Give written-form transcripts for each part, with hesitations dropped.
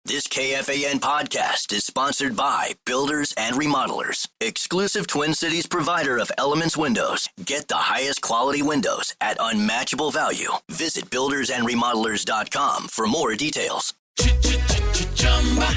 This KFAN podcast is sponsored by Builders and Remodelers, exclusive Twin Cities provider of Elements Windows. Get the highest quality windows at unmatchable value. Visit buildersandremodelers.com for more details.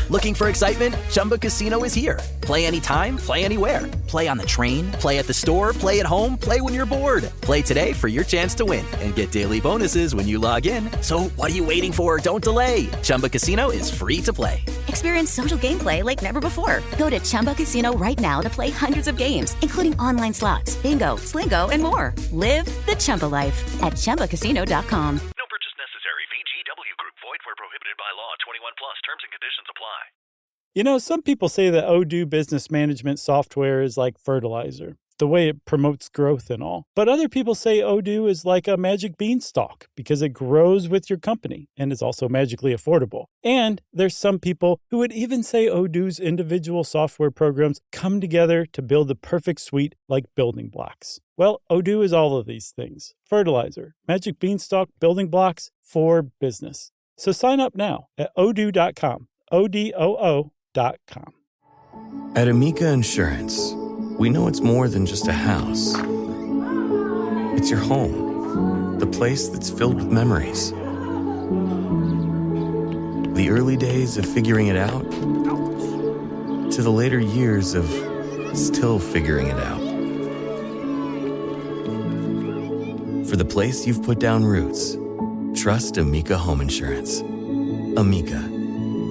Looking for excitement? Chumba Casino is here. Play anytime, play anywhere. Play on the train, play at the store, play at home, play when you're bored. Play today for your chance to win and get daily bonuses when you log in. So what are you waiting for? Don't delay. Chumba Casino is free to play. Experience social gameplay like never before. Go to Chumba Casino right now to play hundreds of games, including online slots, bingo, Slingo, and more. Live the Chumba life at ChumbaCasino.com. No purchase necessary. VGW Group. Void where prohibited by law. 21 plus. Terms and conditions apply. You know, some people say that Odoo business management software is like fertilizer, the way it promotes growth and all. But other people say Odoo is like a magic beanstalk because it grows with your company and is also magically affordable. And there's some people who would even say Odoo's individual software programs come together to build the perfect suite like building blocks. Well, Odoo is all of these things. Fertilizer, magic beanstalk, building blocks for business. So sign up now at odoo.com, ODOO.com. At Amica Insurance, we know it's more than just a house. It's your home, the place that's filled with memories. The early days of figuring it out to the later years of still figuring it out. For the place you've put down roots, trust Amica Home Insurance. Amica,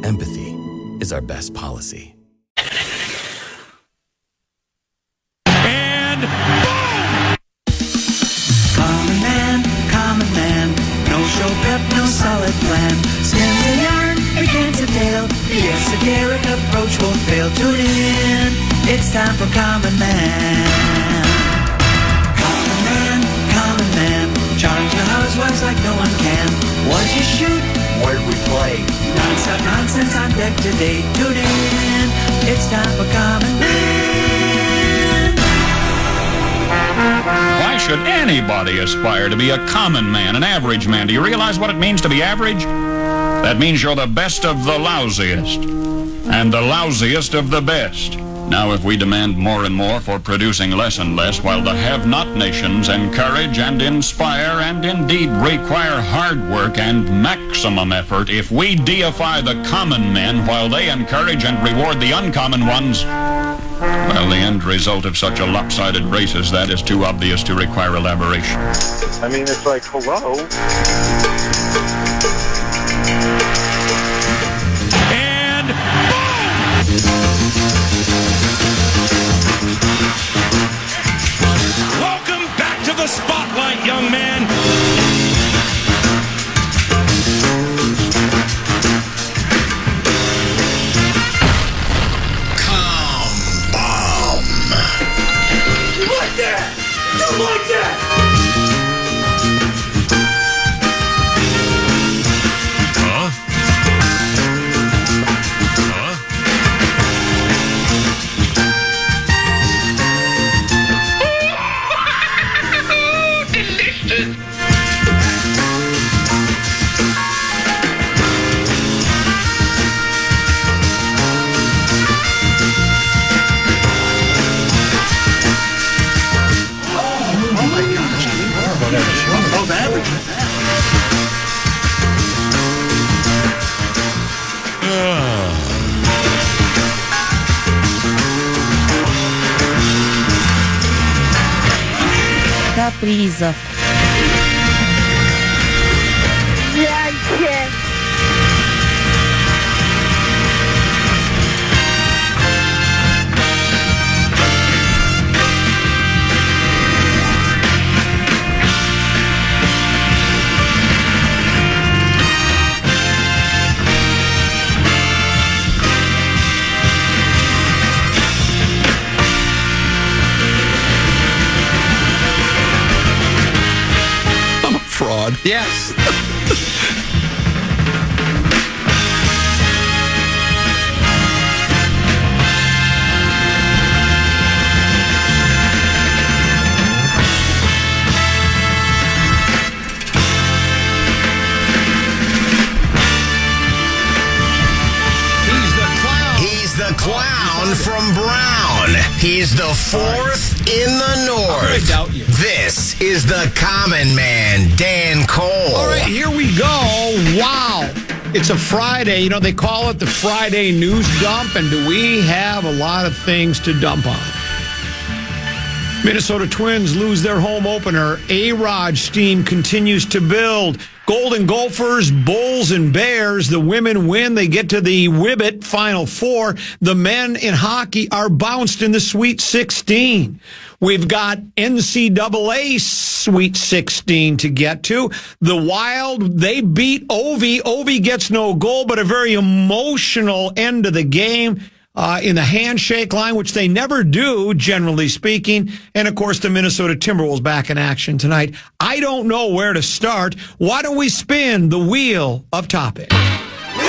empathy is our best policy. And boom! Common man, no show pep, no solid plan. Spins a yarn, begins a tale. The esoteric approach won't fail. Tune in, it's time for Common Man. Common man, charge the housewives like no one can. What'd you shoot? Where'd we play? Non-stop nonsense on deck today. Tune in, it's time for Common Man. Why should anybody aspire to be a common man, an average man? Do you realize what it means to be average? That means you're the best of the lousiest, and the lousiest of the best. Now, if we demand more and more for producing less and less, while the have-not nations encourage and inspire and indeed require hard work and maximum effort, if we deify the common men while they encourage and reward the uncommon ones, well, the end result of such a lopsided race as that is too obvious to require elaboration. I mean, it's like, hello? And boom! Welcome back to the spotlight, young man. You like that? You like that? Capriza. Fraud. Yes. down from Brown. He's the fourth in the North. I doubt you. This is the common man, Dan Cole. All right, here we go. Wow. It's a Friday. You know, they call it the Friday news dump, and do we have a lot of things to dump on? Minnesota Twins lose their home opener. A-Rod steam continues to build. Golden Gophers, Bulls, and Bears. The women win. They get to the Wibbit Final Four. The men in hockey are bounced in the Sweet 16. We've got NCAA Sweet 16 to get to. The Wild, they beat Ovi. Ovi gets no goal, but a very emotional end of the game in the handshake line, which they never do, generally speaking. And, of course, the Minnesota Timberwolves back in action tonight. I don't know where to start. Why don't we spin the wheel of topics? Wheel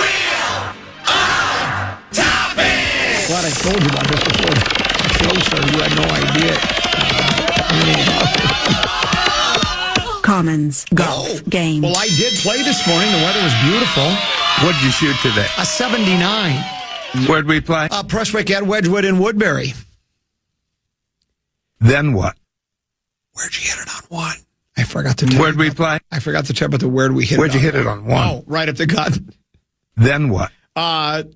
of Topics! Glad I told you about this before the show started. You had no idea. Commons golf game. Well, I did play this morning. The weather was beautiful. What'd you shoot today? A 79. Where'd we play? Prestwick at Wedgwood in Woodbury. Then what? Where'd you hit it on one? I forgot to tell Where'd we play? I forgot to tell you about the where'd we hit Where'd it on. you hit it on one? Oh, right up the gut. Then what?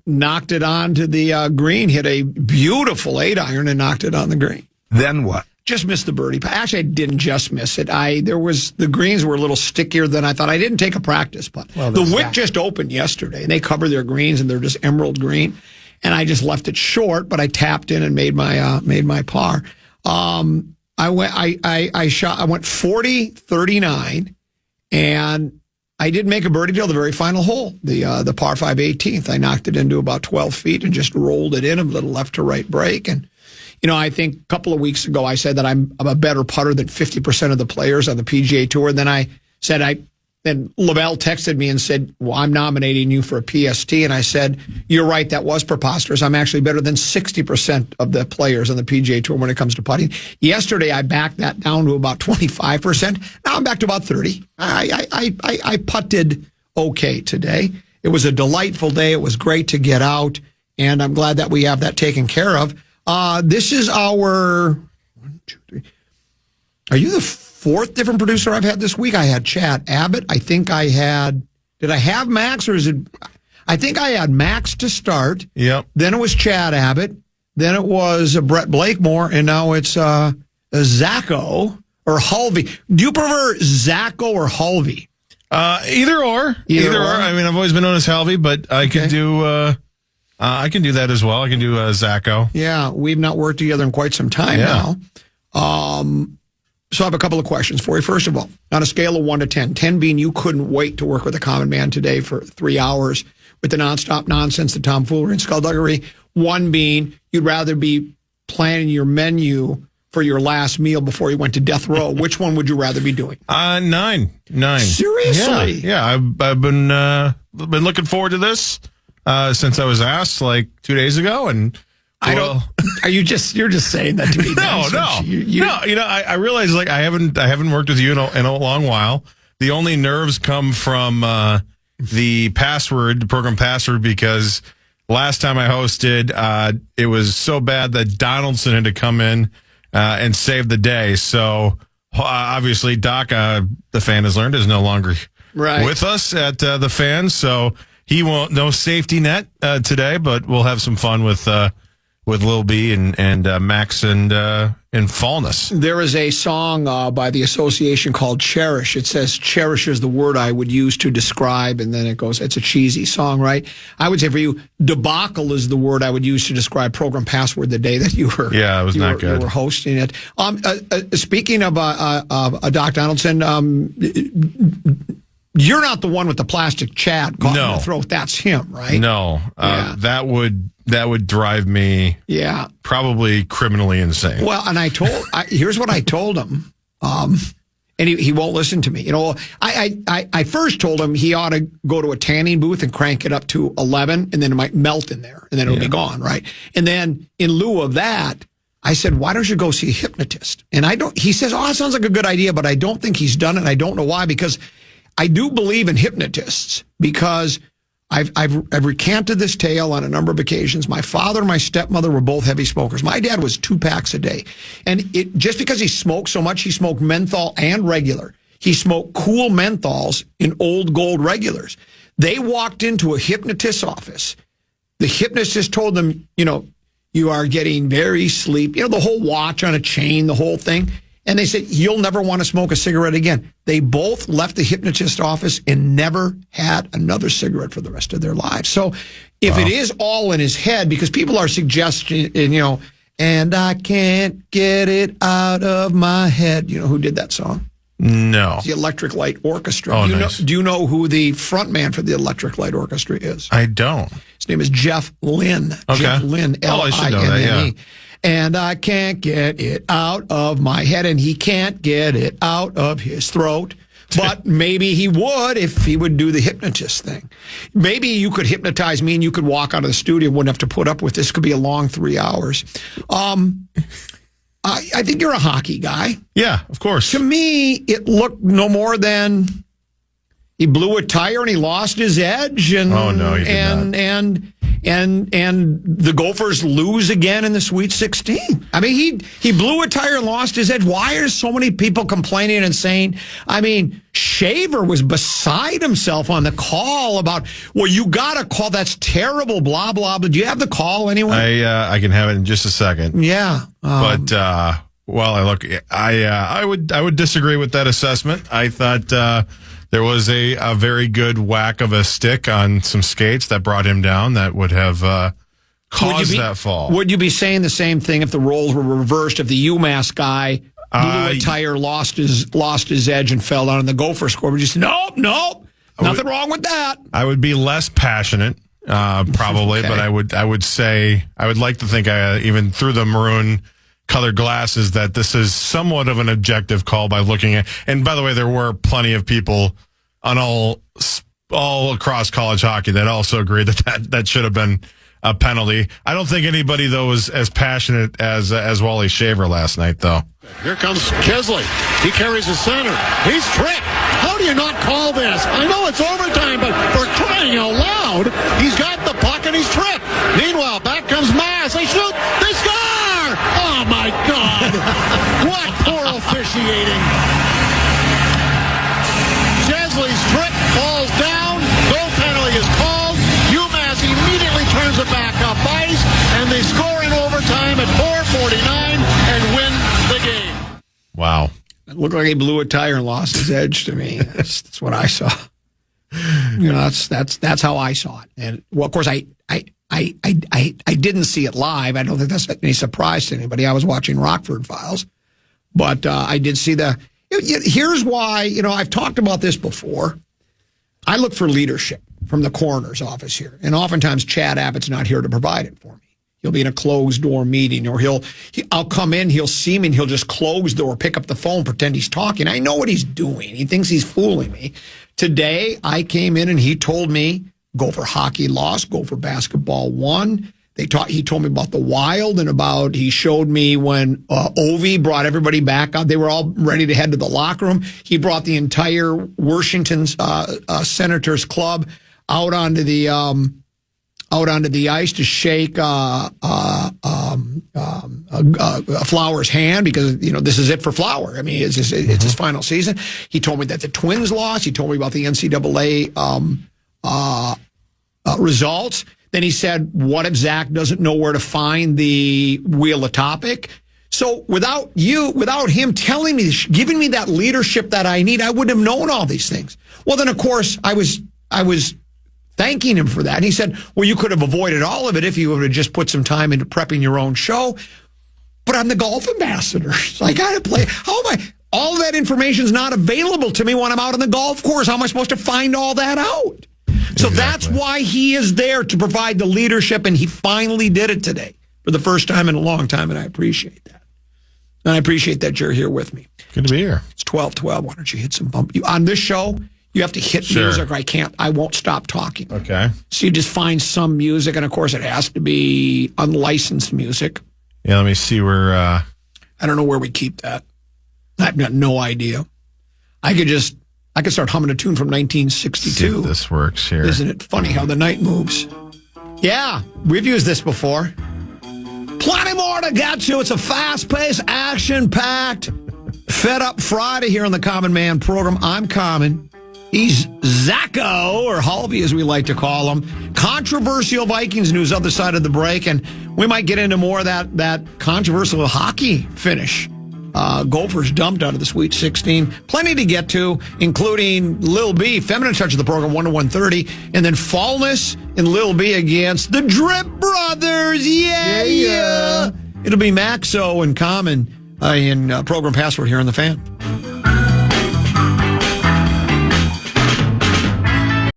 Knocked it onto the green, hit a beautiful 8-iron and knocked it on the green. Then what? Just missed the birdie. Actually, I didn't just miss it. The greens were a little stickier than I thought. I didn't take a practice putt. Well, the Wick just opened yesterday, and they cover their greens, and they're just emerald green. And I just left it short, but I tapped in and made my par. I went 40, 39, and I didn't make a birdie till the very final hole, the par 5 18th. I knocked it into about 12 feet and just rolled it in a little left to right break. And you know, I think a couple of weeks ago I said that I'm a better putter than 50% of the players on the PGA Tour. And then I said then Lavelle texted me and said, well, I'm nominating you for a PST. And I said, you're right, that was preposterous. I'm actually better than 60% of the players on the PGA Tour when it comes to putting. Yesterday, I backed that down to about 25%. Now I'm back to about 30. I putted okay today. It was a delightful day. It was great to get out. And I'm glad that we have that taken care of. This is our 1, 2, 3. Are you the fourth different producer I've had this week? I had Chad Abbott. I think I had. Did I have Max or is it? I think I had Max to start. Yep. Then it was Chad Abbott. Then it was Brett Blakemore, and now it's Zacho or Hulvey. Do you prefer Zacho or Hulvey? Either or. I mean, I've always been known as Halvey, but I can do. I can do that as well. I can do Zacho. Yeah, we've not worked together in quite some time now. So I have a couple of questions for you. First of all, on a scale of 1 to 10, 10 being you couldn't wait to work with a common man today for 3 hours with the nonstop nonsense, the tomfoolery and skullduggery. 1 being you'd rather be planning your menu for your last meal before you went to death row. Which one would you rather be doing? 9. Seriously? Yeah. I've been looking forward to this. Since I was asked like 2 days ago, and you're just saying that to me? No. You know, I realize like I haven't worked with you in a long while. The only nerves come from the program password, because last time I hosted, it was so bad that Donaldson had to come in and save the day. So obviously, Doc, the fan has learned, is no longer with us at the fan. So. He won't, no safety net today, but we'll have some fun with Lil B and Max and Fallness. There is a song by the association called Cherish. It says, cherish is the word I would use to describe, and then it goes, it's a cheesy song, right? I would say for you, debacle is the word I would use to describe program password the day that you were it was not good. You were hosting it. Speaking of Doc Donaldson, you're not the one with the plastic chat caught in the throat. That's him, right? No. That would drive me probably criminally insane. Well, and here's what I told him. And he won't listen to me. You know, I first told him he ought to go to a tanning booth and crank it up to 11, and then it might melt in there, and then it'll be gone, right? And then in lieu of that, I said, why don't you go see a hypnotist? And he says, it sounds like a good idea, but I don't think he's done it. I don't know why, because I do believe in hypnotists, because I've recanted this tale on a number of occasions. My father and my stepmother were both heavy smokers. My dad was 2 packs a day. And just because he smoked so much, he smoked menthol and regular. He smoked cool menthols in Old Gold regulars. They walked into a hypnotist's office. The hypnotist told them, you are getting very sleepy. The whole watch on a chain, the whole thing. And they said, you'll never want to smoke a cigarette again. They both left the hypnotist office and never had another cigarette for the rest of their lives. So if it is all in his head, because people are suggesting, and I can't get it out of my head. You know who did that song? No. It's the Electric Light Orchestra. Oh, Do you know who the front man for the Electric Light Orchestra is? I don't. His name is Jeff Lynne. Okay. Jeff Lynne, I should know that, Linne. yeah. And I can't get it out of my head, and he can't get it out of his throat. But maybe he would if he would do the hypnotist thing. Maybe you could hypnotize me and you could walk out of the studio, wouldn't have to put up with this. Could be a long 3 hours. I think you're a hockey guy. Yeah, of course. To me, it looked no more than he blew a tire and he lost his edge. And, oh, no, he did not. And the Gophers lose again in the Sweet 16. I mean, he blew a tire and lost his edge. Why are so many people complaining and saying, Shaver was beside himself on the call about, well, you got a call, that's terrible, blah, blah, blah. Do you have the call anyway? I can have it in just a second. Yeah. I would disagree with that assessment. I thought there was a very good whack of a stick on some skates that brought him down that would have caused that fall. Would you be saying the same thing if the roles were reversed, if the UMass guy blew a tire, lost his edge, and fell down and the Gopher scored? Would you say, nope, nothing wrong with that? I would be less passionate, probably, Okay. but I would say, I would like to think even through the maroon colored glasses that this is somewhat of an objective call by looking at. And by the way, there were plenty of people on all across college hockey that also agreed that should have been a penalty. I don't think anybody though was as passionate as Wally Shaver last night though. Here comes Kesley. He carries the center. He's tripped. How do you not call this? I know it's overtime, but for crying out loud, he's got the puck and he's tripped. Meanwhile, back comes Mass. They shoot. They score! Oh, my God. What poor officiating. Chesley's trick falls down. Goal penalty is called. UMass immediately turns it back up ice, and they score in overtime at 4:49 and win the game. Wow. It looked like he blew a tire and lost his edge to me. That's what I saw. That's how I saw it. And well, of course, I didn't see it live. I don't think that's any surprise to anybody. I was watching Rockford Files, but I did see here's why, I've talked about this before. I look for leadership from the coroner's office here. And oftentimes Chad Abbott's not here to provide it for me. He'll be in a closed door meeting, or I'll come in, he'll see me, and he'll just close the door, pick up the phone, pretend he's talking. I know what he's doing. He thinks he's fooling me. Today, I came in and he told me Gopher hockey lost, Gopher basketball won. He told me about the Wild and he showed me when Ovi brought everybody back out. They were all ready to head to the locker room. He brought the entire Washington Senators club out onto the ice to shake Flower's hand because this is it for Flower. I mean, it's his final season. He told me that the Twins lost. He told me about the NCAA results. Then he said, what if Zach doesn't know where to find the Wheel of Topic? So without him telling me, giving me that leadership that I need, I wouldn't have known all these things. Well, then of course I was thanking him for that. And he said, well, you could have avoided all of it if you would have just put some time into prepping your own show. But I'm the golf ambassador. So I got to play. All of that information is not available to me when I'm out on the golf course. How am I supposed to find all that out? So That's why he is there to provide the leadership, and he finally did it today for the first time in a long time, and I appreciate that. And I appreciate that you're here with me. Good to be here. It's 12:12. Why don't you hit some bump? On this show, you have to hit music, or I won't stop talking. Okay. So you just find some music, and of course it has to be unlicensed music. Yeah, let me see where... I don't know where we keep that. I've got no idea. I could just I could start humming a tune from 1962. See if this works here. Isn't it funny how the night moves? Yeah, we've used this before. Plenty more to get to. It's a fast-paced, action-packed, fed-up Friday here on the Common Man program. I'm Common. He's Zacco, or Halvey, as we like to call him. Controversial Vikings news other side of the break, and we might get into more of that controversial hockey finish. Gophers dumped out of the Sweet 16. Plenty to get to, including Lil B, feminine touch of the program, 1 to 1:30, and then Fallness and Lil B against the Drip Brothers. Yeah. It'll be Maxo and Common in Program Password here on the Fan.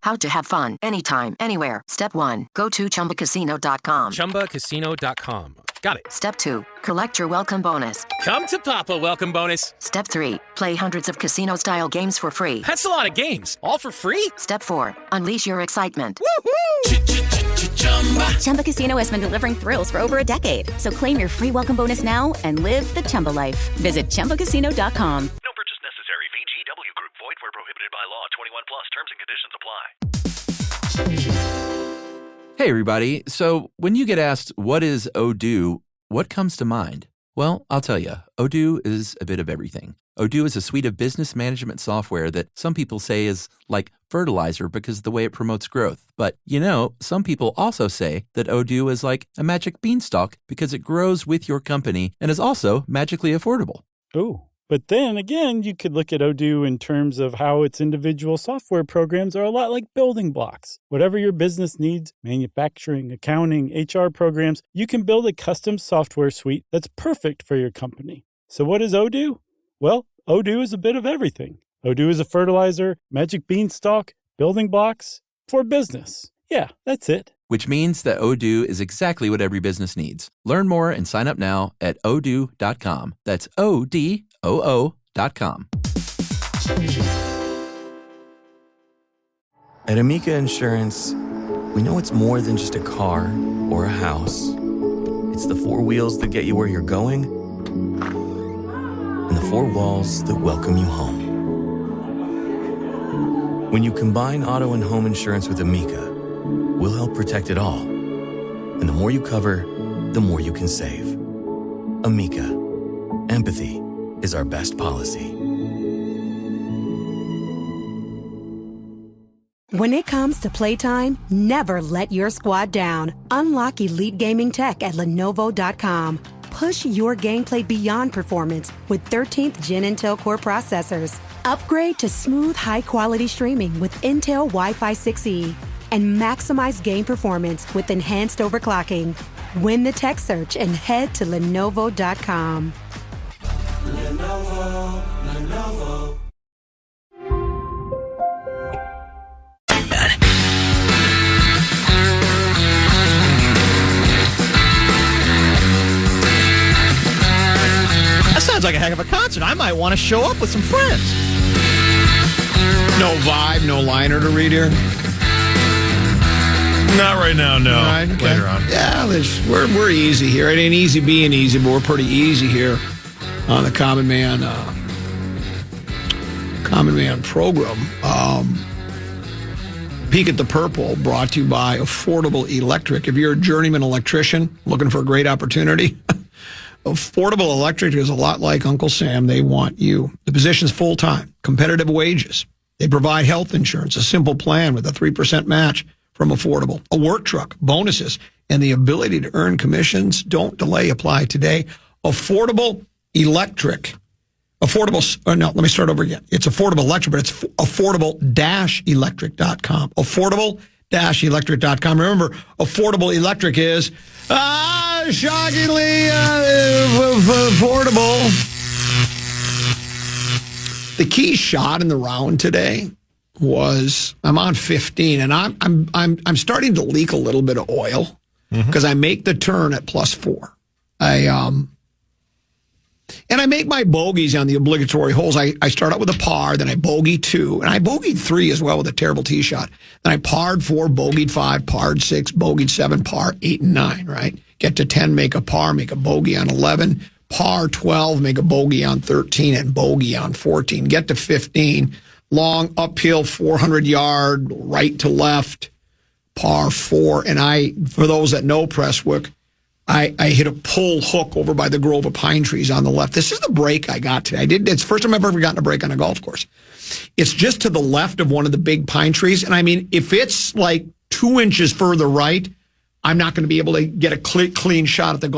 How to have fun anytime, anywhere. Step 1, go to ChumbaCasino.com. ChumbaCasino.com. Got it. Step 2, collect your welcome bonus. Come to Papa welcome bonus. Step 3, play hundreds of casino-style games for free. That's a lot of games, all for free? Step 4, unleash your excitement. Woohoo! Chumba Casino has been delivering thrills for over a decade. So claim your free welcome bonus now and live the Chumba life. Visit ChumbaCasino.com. No purchase necessary. VGW Group. Void where prohibited by law. 21 plus. Terms and conditions apply. Hey, everybody. So when you get asked, what is Odoo, what comes to mind? Well, I'll tell you, Odoo is a bit of everything. Odoo is a suite of business management software that some people say is like fertilizer because of the way it promotes growth. But, some people also say that Odoo is like a magic beanstalk because it grows with your company and is also magically affordable. Ooh. But then again, you could look at Odoo in terms of how its individual software programs are a lot like building blocks. Whatever your business needs, manufacturing, accounting, HR programs, you can build a custom software suite that's perfect for your company. So what is Odoo? Well, Odoo is a bit of everything. Odoo is a fertilizer, magic beanstalk, building blocks for business. Yeah, that's it. Which means that Odoo is exactly what every business needs. Learn more and sign up now at odoo.com. That's ODOO.com. At Amica Insurance, we know it's more than just a car or a house. It's the four wheels that get you where you're going and the four walls that welcome you home. When you combine auto and home insurance with Amica, we'll help protect it all. And the more you cover, the more you can save. Amica. Empathy is our best policy. When it comes to playtime, never let your squad down. Unlock elite gaming tech at Lenovo.com. Push your gameplay beyond performance with 13th Gen Intel Core processors. Upgrade to smooth, high-quality streaming with Intel Wi-Fi 6E. And maximize game performance with enhanced overclocking. Win the tech search and head to Lenovo.com. Lenovo. That sounds like a heck of a concert. I might want to show up with some friends. No vibe, no liner to read here? Not right now, no. Right, okay. Later on. Yeah, we're easy here. It ain't easy being easy, but we're pretty easy here on the Common Man program. Peek at the Purple, brought to you by Affordable Electric. If you're a journeyman electrician looking for a great opportunity, Affordable Electric is a lot like Uncle Sam. They want you. The position's full-time, competitive wages. They provide health insurance, a simple plan with a 3% match from Affordable, a work truck, bonuses, and the ability to earn commissions. Don't delay. Apply today. Affordable Electric. Let me start over again. It's Affordable Electric, but it's affordable-electric.com. Affordable-electric.com. Remember, Affordable Electric is shockingly affordable. The key shot in the round today was I'm on 15, and I'm starting to leak a little bit of oil because I make the turn at +4. And I make my bogeys on the obligatory holes. I start out with a par, then I bogey 2, and I bogeyed 3 as well with a terrible tee shot. Then I parred 4, bogeyed 5, parred 6, bogeyed 7, par 8 and 9, right? Get to 10, make a par, make a bogey on 11, par 12, make a bogey on 13, and bogey on 14. Get to 15, long uphill 400-yard, right to left, par 4. And for those that know Presswick, I hit a pull hook over by the grove of pine trees on the left. This is the break I got today. It's the first time I've ever gotten a break on a golf course. It's just to the left of one of the big pine trees. And I mean, if it's like 2 inches further right, I'm not going to be able to get a clean shot at the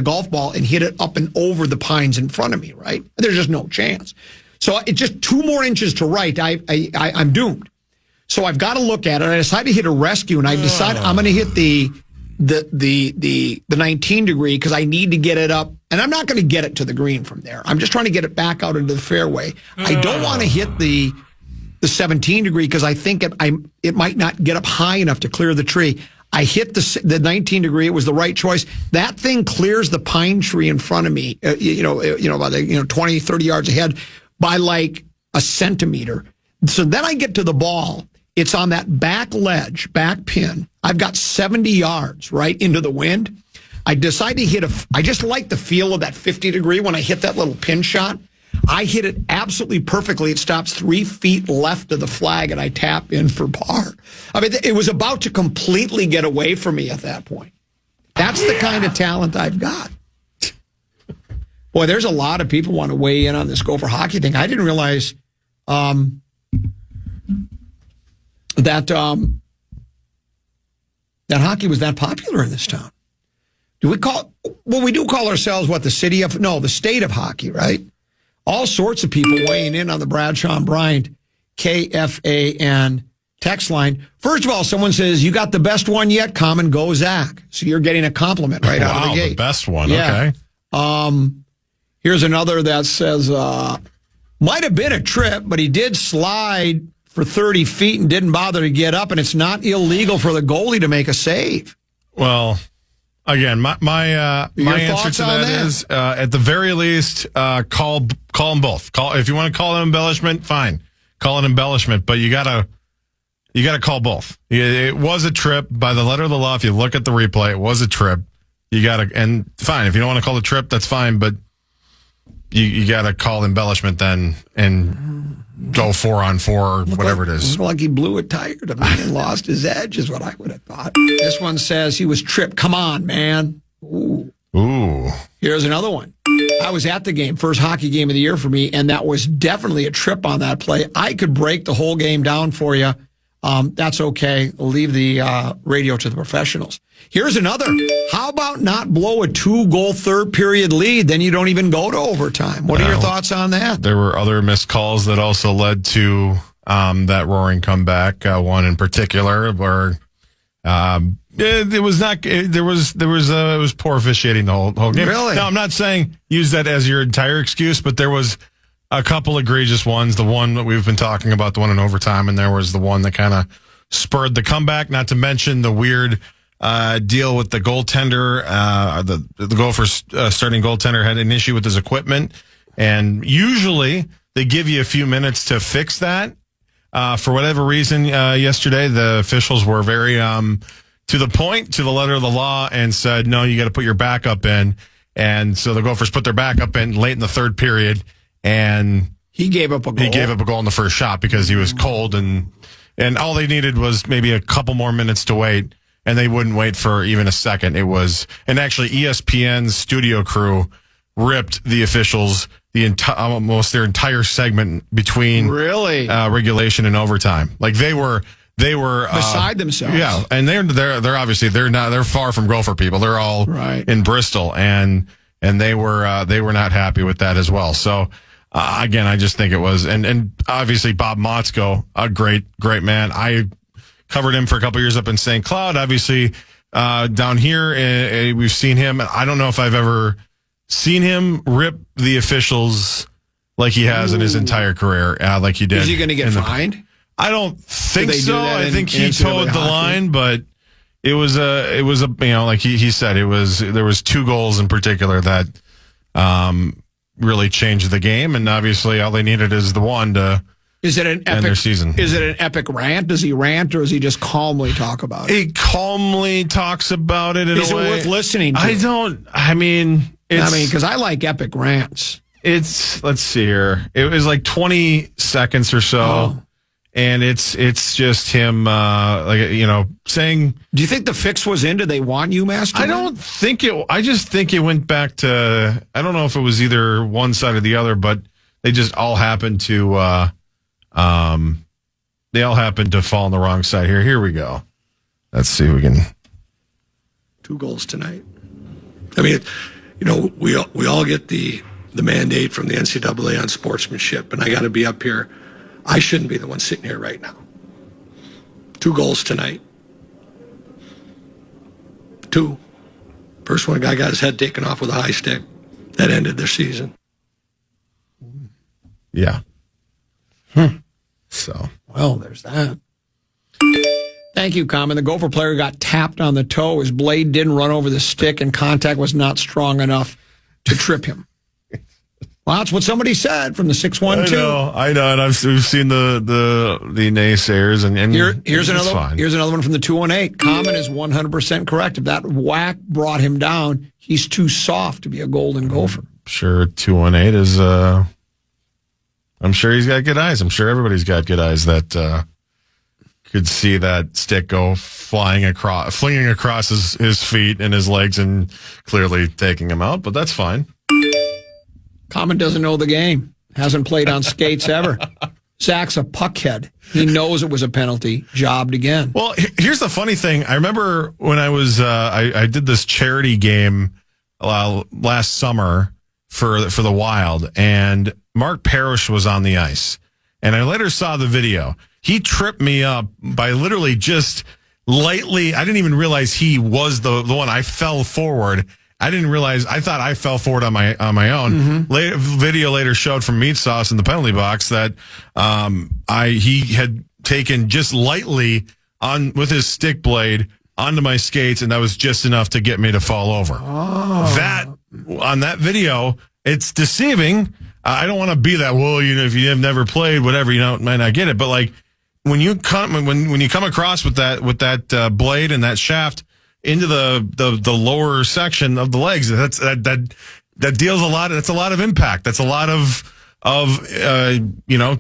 golf ball and hit it up and over the pines in front of me, right? There's just no chance. So it's just 2 more inches to right, I'm doomed. So I've got to look at it. I decide to hit a rescue, and I decide I'm going to hit the 19 degree because I need to get it up, and I'm not going to get it to the green from there. I'm just trying to get it back out into the fairway. I don't want to hit the 17 degree because I think it might not get up high enough to clear the tree. I hit the 19 degree. It was the right choice. That thing clears the pine tree in front of me, about 20, 30 yards ahead by like a centimeter. So then I get to the ball. It's on that back ledge, back pin. I've got 70 yards right into the wind. I decide to hit I just like the feel of that 50 degree when I hit that little pin shot. I hit it absolutely perfectly. It stops 3 feet left of the flag, and I tap in for par. I mean, it was about to completely get away from me at that point. That's the kind of talent I've got. Boy, there's a lot of people want to weigh in on this Gopher hockey thing. I didn't realize that hockey was that popular in this town. We do call ourselves the state of hockey, right? All sorts of people weighing in on the Bradshaw and Bryant KFAN text line. First of all, someone says, you got the best one yet? Common go, Zach. So you're getting a compliment right out of the gate. The best one, yeah. Okay. Here's another that says, might have been a trip, but he did slide for 30 feet and didn't bother to get up, and it's not illegal for the goalie to make a save. Well, again, my answer to that is, at the very least, call them both. If you want to call it embellishment, fine, call it embellishment. But you gotta call both. It was a trip by the letter of the law. If you look at the replay, it was a trip. And fine. If you don't want to call it a trip, that's fine. But you gotta call embellishment then and go 4-on-4 or whatever it is. Like he blew a tire to me and lost his edge is what I would have thought. This one says he was tripped. Come on, man. Ooh. Here's another one. I was at the game, first hockey game of the year for me, and that was definitely a trip on that play. I could break the whole game down for you. That's okay. I'll leave the radio to the professionals. Here's another. How about not blow a 2-goal third period lead? Then you don't even go to overtime. What are your thoughts on that? There were other missed calls that also led to that roaring comeback. One in particular where it was poor officiating the whole game. Really? Now, I'm not saying use that as your entire excuse, but there was a couple egregious ones. The one that we've been talking about, the one in overtime, and there was the one that kind of spurred the comeback. Not to mention the weird deal with the goaltender. The Gophers starting goaltender had an issue with his equipment, and usually they give you a few minutes to fix that. For whatever reason, yesterday the officials were very to the point, to the letter of the law, and said, no, you got to put your backup in. And so the Gophers put their backup in late in the third period, and he gave up a goal. He gave up a goal in the first shot because he was cold, and all they needed was maybe a couple more minutes to wait, and they wouldn't wait for even a second. And actually ESPN's studio crew ripped the officials almost their entire segment between regulation and overtime. Like they were beside themselves. Yeah, and they're obviously they're far from Gopher people. They're all in Bristol, and they were not happy with that as well. So again, I just think it was, and obviously Bob Motzko, a great man. I covered him for a couple years up in St. Cloud. Obviously down here we've seen him. I don't know if I've ever seen him rip the officials like he has in his entire career, like he did. Is he going to get fined? I don't think so. I think he towed the line, but it was like he said, there was 2 goals in particular that really changed the game, and obviously all they needed is the one to end their season. Is it an epic rant? Does he rant, or does he just calmly talk about it? He calmly talks about it in Is a way. Is it worth listening to? Because I like epic rants. let's see here. It was like 20 seconds or so. And it's just him, saying. Do you think the fix was in? Do they want UMass to I don't think it. I just think it went back to. I don't know if it was either one side or the other, but they just all happened to. They all happened to fall on the wrong side here. Here we go. Let's see if we can. 2 goals tonight. I mean, we all get the mandate from the NCAA on sportsmanship, and I got to be up here. I shouldn't be the one sitting here right now. 2 goals tonight. 2. First one, a guy got his head taken off with a high stick. That ended their season. Yeah. So. Well, there's that. Thank you, Common. The Gopher player got tapped on the toe. His blade didn't run over the stick, and contact was not strong enough to trip him. Well, that's what somebody said from the 612. I know, and we've seen the naysayers, and here's another one from the 218. Common is 100% correct. If that whack brought him down, he's too soft to be a Golden Gopher. Sure, 218 is. I'm sure he's got good eyes. I'm sure everybody's got good eyes that could see that stick go flinging across his feet and his legs, and clearly taking him out. But that's fine. Common doesn't know the game. Hasn't played on skates ever. Zach's a puckhead. He knows it was a penalty. Jobbed again. Well, here's the funny thing. I remember when I was I did this charity game last summer for the Wild, and Mark Parrish was on the ice. And I later saw the video. He tripped me up by literally just lightly. I didn't even realize he was the one. I fell forward. I didn't realize. I thought I fell forward on my own. Mm-hmm. Video later showed from Meat Sauce in the penalty box that he had taken just lightly on with his stick blade onto my skates, and that was just enough to get me to fall over. That on that video, it's deceiving. I don't want to be that. Well, if you have never played, whatever, might not get it. But like when you come across with that blade and that shaft into the lower section of the legs, that deals a lot. That's a lot of impact. That's a lot of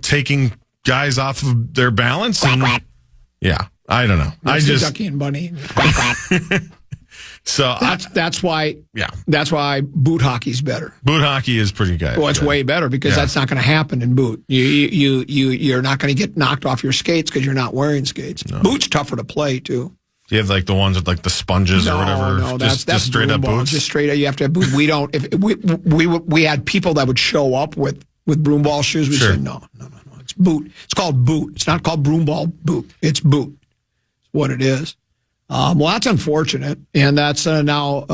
taking guys off of their balance. And, yeah, I don't know. That's Ducky and Bunny. So that's why. Yeah, that's why boot hockey's better. Boot hockey is pretty good. Well, it's way better because that's not going to happen in boot. You're not going to get knocked off your skates because you're not wearing skates. No. Boot's tougher to play too. Do you have like the ones with like the sponges or whatever? No, that's straight up boots. Just straight up. You have to have boots. We don't. If we had people that would show up with broom ball shoes. We said no. It's boot. It's called boot. It's not called broom ball boot. It's boot. It's what it is. Well, that's unfortunate, and that's now.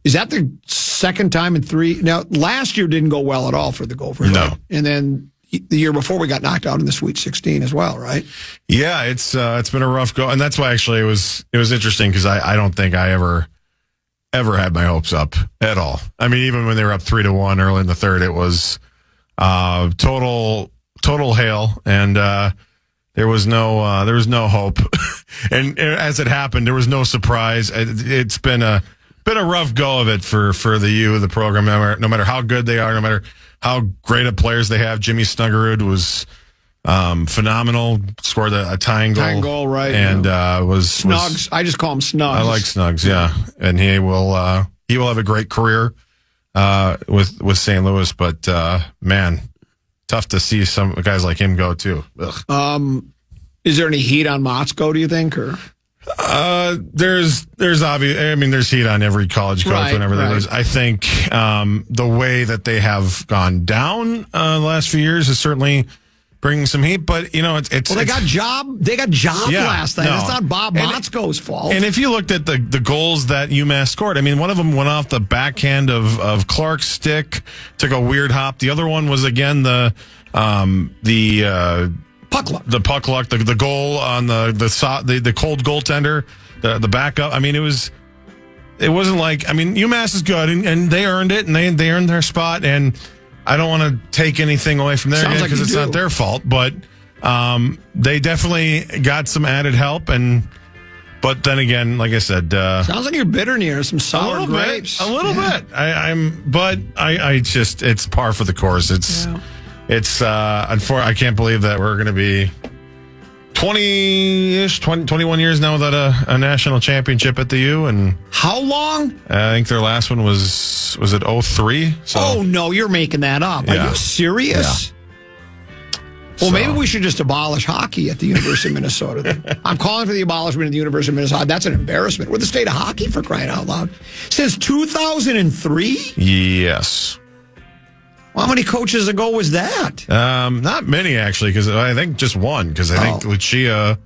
Is that the second time in 3? Now, last year didn't go well at all for the Gophers. No, right? And then the year before we got knocked out in the Sweet 16 as well, right? Yeah, it's been a rough go, and that's why actually it was interesting because I don't think I ever had my hopes up at all. I mean, even when they were up 3-1 early in the third, it was total hail, and there was no hope. And as it happened, there was no surprise. It's been a rough go of it for the program. No matter how good they are, no matter how great of players they have. Jimmy Snuggerud was phenomenal. Scored a tying goal. Tying goal, right? And was Snugs. I just call him Snugs. I like Snugs, yeah. And he will have a great career with St. Louis. But man, tough to see some guys like him go too. Ugh. Is there any heat on Motzko, do you think, or? There's obvious. I mean, there's heat on every college coach whenever there is. I think the way that they have gone down the last few years is certainly bringing some heat. But they got jobbed last night. It's not Bob Motzko's fault. And if you looked at the goals that UMass scored, I mean, one of them went off the backhand of Clark's stick, took a weird hop. The other one was again the puck luck. The puck luck, the goal on the cold goaltender, the backup. I mean, it wasn't like, I mean, UMass is good and they earned it and they earned their spot, and I don't want to take anything away from there because it's not their fault, but they definitely got some added help, and But then again, like I said, sounds like you're bitter near some sour grapes. A little bit. I just it's par for the course. It's I can't believe that we're going to be 21 years now without a national championship at the U. And how long? I think their last one was it 03? So, oh no, you're making that up. Yeah. Are you serious? Yeah. Well, maybe we should just abolish hockey at the University of Minnesota. Then. I'm calling for the abolishment of the University of Minnesota. That's an embarrassment. We're the state of hockey, for crying out loud. Since 2003? Yes. Well, how many coaches ago was that? Not many, actually, because I think just one. Because I think Lucia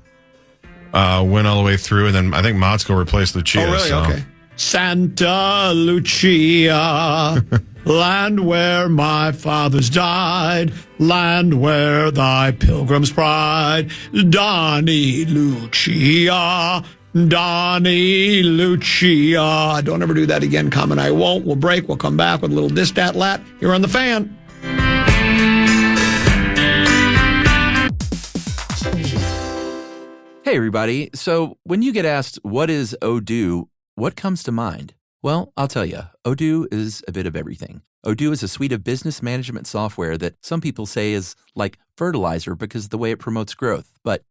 went all the way through, and then I think Motzko replaced Lucia. Oh, really? So. Okay. Santa Lucia, land where my fathers died, land where thy pilgrim's pride, Donnie Lucia, Donnie Lucia. Don't ever do that again, Common. I won't. We'll break. We'll come back with a little this, dat, lat. Here on The Fan. Hey, everybody. So when you get asked, what is Odoo, what comes to mind? Well, I'll tell you, Odoo is a bit of everything. Odoo is a suite of business management software that some people say is like fertilizer because of the way it promotes growth. But,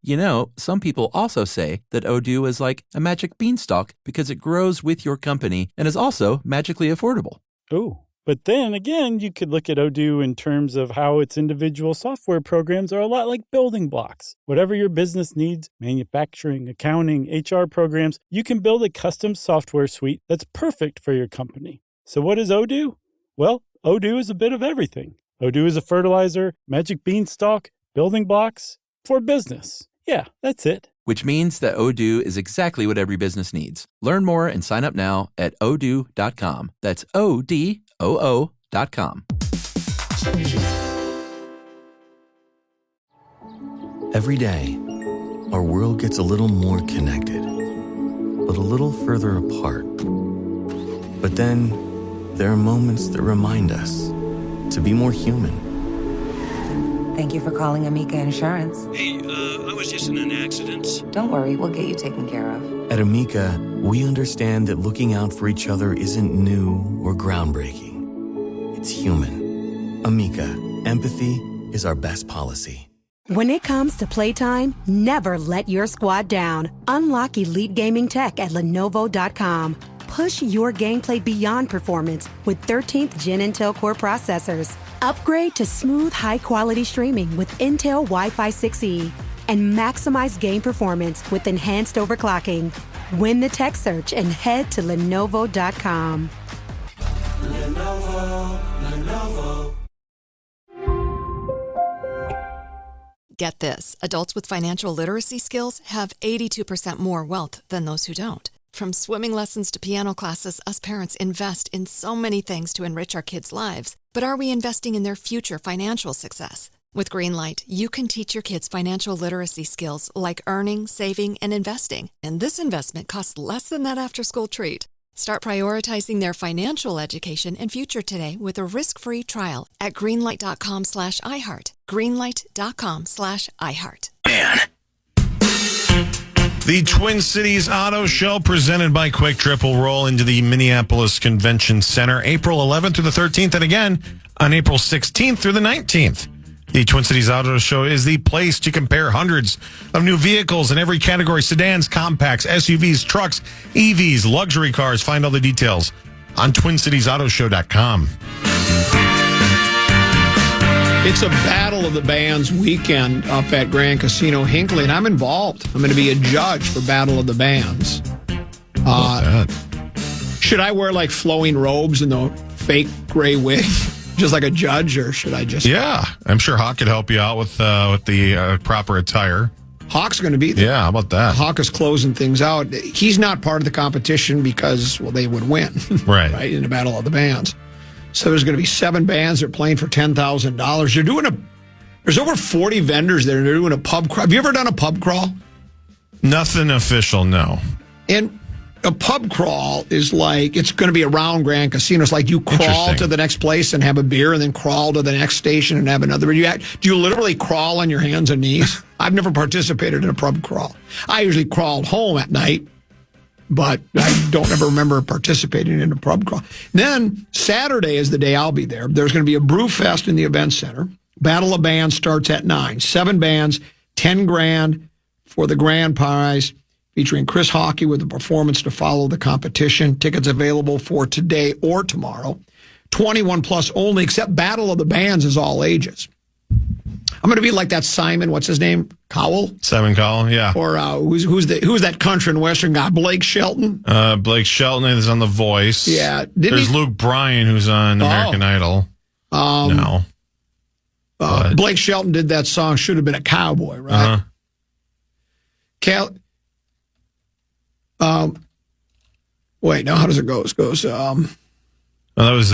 some people also say that Odoo is like a magic beanstalk because it grows with your company and is also magically affordable. Oh, but then again, you could look at Odoo in terms of how its individual software programs are a lot like building blocks. Whatever your business needs, manufacturing, accounting, HR programs, you can build a custom software suite that's perfect for your company. So what is Odoo? Well, Odoo is a bit of everything. Odoo is a fertilizer, magic beanstalk, building blocks for business. Yeah, that's it. Which means that Odoo is exactly what every business needs. Learn more and sign up now at odoo.com. That's ODOO.com. Every day, our world gets a little more connected, but a little further apart. But then, there are moments that remind us to be more human. Thank you for calling Amica Insurance. Hey, I was just in an accident. Don't worry, we'll get you taken care of. At Amica, we understand that looking out for each other isn't new or groundbreaking. It's human. Amica, empathy is our best policy. When it comes to playtime, never let your squad down. Unlock elite gaming tech at Lenovo.com. Push your gameplay beyond performance with 13th Gen Intel Core processors. Upgrade to smooth, high-quality streaming with Intel Wi-Fi 6E. And maximize game performance with enhanced overclocking. Win the tech search and head to Lenovo.com. Lenovo. Get this. Adults with financial literacy skills have 82% more wealth than those who don't. From swimming lessons to piano classes, us parents invest in so many things to enrich our kids' lives. But are we investing in their future financial success? With Greenlight, you can teach your kids financial literacy skills like earning, saving, and investing. And this investment costs less than that after-school treat. Start prioritizing their financial education and future today with a risk-free trial at greenlight.com/iHeart. Greenlight.com/iHeart. Man. The Twin Cities Auto Show presented by Quick Trip will roll into the Minneapolis Convention Center April 11th through the 13th and again on April 16th through the 19th. The Twin Cities Auto Show is the place to compare hundreds of new vehicles in every category: sedans, compacts, SUVs, trucks, EVs, luxury cars. Find all the details on TwinCitiesAutoShow.com. It's a Battle of the Bands weekend up at Grand Casino Hinckley, and I'm involved. I'm going to be a judge for Battle of the Bands. Should I wear like flowing robes and the fake gray wig, just like a judge, or should I just? Yeah, I'm sure Hawk could help you out with the proper attire. Hawk's going to be there. Yeah, how about that? Hawk is closing things out. He's not part of the competition because, well, they would win. Right. In the Battle of the Bands. So there's going to be 7 bands that are playing for $10,000. There's over 40 vendors there, and they're doing a pub crawl. Have you ever done a pub crawl? Nothing official, no. And a pub crawl is like, it's going to be around Grand Casino. It's like you crawl to the next place and have a beer and then crawl to the next station and have another beer. Do you literally crawl on your hands and knees? I've never participated in a pub crawl. I usually crawled home at night but I don't ever remember participating in a pub crawl. Then Saturday is the day I'll be there. There's going to be a brew fest in the event center. Battle of Bands starts at 9. 7 bands, $10,000 for the grand prize, featuring Chris Hockey with a performance to follow the competition. Tickets available for today or tomorrow. 21 plus only, except Battle of the Bands is all ages. I'm going to be like that Simon, what's his name? Cowell? Simon Cowell, yeah. Or who's that country and western guy? Blake Shelton? Blake Shelton is on The Voice. Yeah. There's Luke Bryan, who's on American Idol. No. Blake Shelton did that song, Should Have Been a Cowboy, right? Wait, now how does it go? It goes, that was